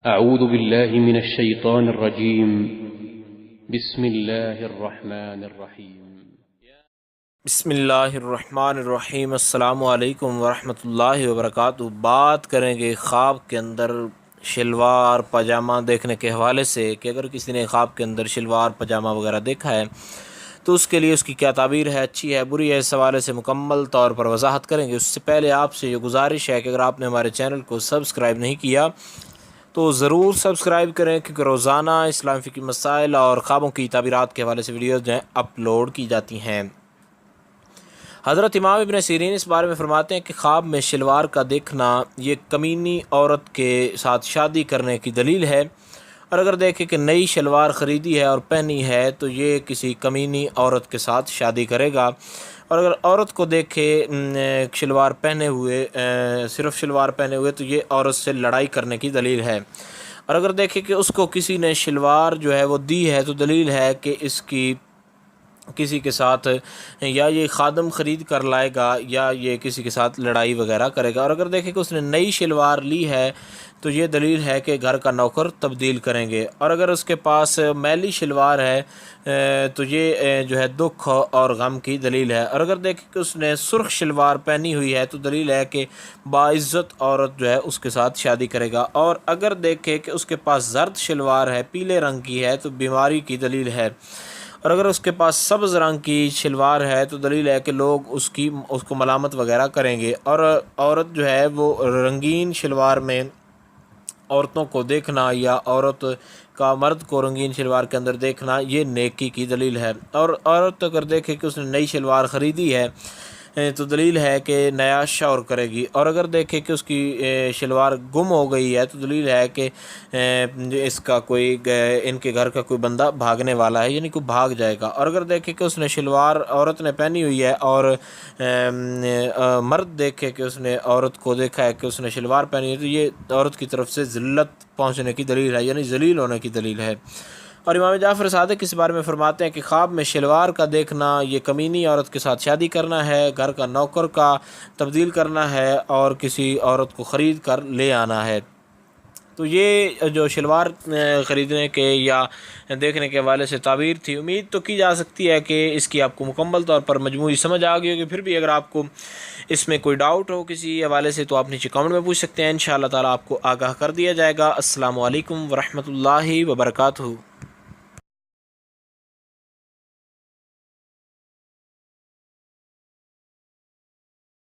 أعوذ بالله من الشيطان الرجيم. بسم الله الرحمن الرحيم. بسم اللہ الرحمن الرحیم۔ السلام علیکم ورحمۃ اللہ وبرکاتہ۔ بات کریں گے خواب کے اندر شلوار پاجامہ دیکھنے کے حوالے سے کہ اگر کسی نے خواب کے اندر شلوار پاجامہ وغیرہ دیکھا ہے تو اس کے لیے اس کی کیا تعبیر ہے، اچھی ہے بری ہے، اس حوالے سے مکمل طور پر وضاحت کریں گے۔ اس سے پہلے آپ سے یہ گزارش ہے کہ اگر آپ نے ہمارے چینل کو سبسکرائب نہیں کیا تو ضرور سبسکرائب کریں، کیونکہ روزانہ اسلام فقہی مسائل اور خوابوں کی تعبیرات کے حوالے سے ویڈیوز جو ہیں اپلوڈ کی جاتی ہیں۔ حضرت امام ابن سیرین اس بارے میں فرماتے ہیں کہ خواب میں شلوار کا دیکھنا یہ کمینی عورت کے ساتھ شادی کرنے کی دلیل ہے، اور اگر دیکھے کہ نئی شلوار خریدی ہے اور پہنی ہے تو یہ کسی کمینی عورت کے ساتھ شادی کرے گا، اور اگر عورت کو دیکھے شلوار پہنے ہوئے صرف شلوار پہنے ہوئے تو یہ عورت سے لڑائی کرنے کی دلیل ہے، اور اگر دیکھے کہ اس کو کسی نے شلوار جو ہے وہ دی ہے تو دلیل ہے کہ اس کی کسی کے ساتھ یا یہ خادم خرید کر لائے گا یا یہ کسی کے ساتھ لڑائی وغیرہ کرے گا، اور اگر دیکھیں کہ اس نے نئی شلوار لی ہے تو یہ دلیل ہے کہ گھر کا نوکر تبدیل کریں گے، اور اگر اس کے پاس میلی شلوار ہے تو یہ جو ہے دکھ اور غم کی دلیل ہے، اور اگر دیکھیں کہ اس نے سرخ شلوار پہنی ہوئی ہے تو دلیل ہے کہ باعزت عورت جو ہے اس کے ساتھ شادی کرے گا، اور اگر دیکھیں کہ اس کے پاس زرد شلوار ہے پیلے رنگ کی ہے تو بیماری کی دلیل ہے، اور اگر اس کے پاس سبز رنگ کی شلوار ہے تو دلیل ہے کہ لوگ اس کو ملامت وغیرہ کریں گے، اور عورت جو ہے وہ رنگین شلوار میں عورتوں کو دیکھنا یا عورت کا مرد کو رنگین شلوار کے اندر دیکھنا یہ نیکی کی دلیل ہے، اور عورت اگر دیکھے کہ اس نے نئی شلوار خریدی ہے تو دلیل ہے کہ نیا شور کرے گی، اور اگر دیکھے کہ اس کی شلوار گم ہو گئی ہے تو دلیل ہے کہ اس کا کوئی ان کے گھر کا کوئی بندہ بھاگنے والا ہے، یعنی کوئی بھاگ جائے گا، اور اگر دیکھے کہ اس نے شلوار عورت نے پہنی ہوئی ہے اور مرد دیکھے کہ اس نے عورت کو دیکھا ہے کہ اس نے شلوار پہنی ہے تو یہ عورت کی طرف سے ذلت پہنچنے کی دلیل ہے، یعنی ذلیل ہونے کی دلیل ہے۔ اور امام جعفر صادق اس بارے میں فرماتے ہیں کہ خواب میں شلوار کا دیکھنا یہ کمینی عورت کے ساتھ شادی کرنا ہے، گھر کا نوکر کا تبدیل کرنا ہے اور کسی عورت کو خرید کر لے آنا ہے۔ تو یہ جو شلوار خریدنے کے یا دیکھنے کے حوالے سے تعبیر تھی، امید تو کی جا سکتی ہے کہ اس کی آپ کو مکمل طور پر مجموعی سمجھ آ گئی ہوگی۔ پھر بھی اگر آپ کو اس میں کوئی ڈاؤٹ ہو کسی حوالے سے تو آپ نیچے کامنٹ میں پوچھ سکتے ہیں، انشاءاللہ تعالی آپ کو آگاہ کر دیا جائے گا۔ السلام علیکم ورحمۃ اللہ وبرکاتہ۔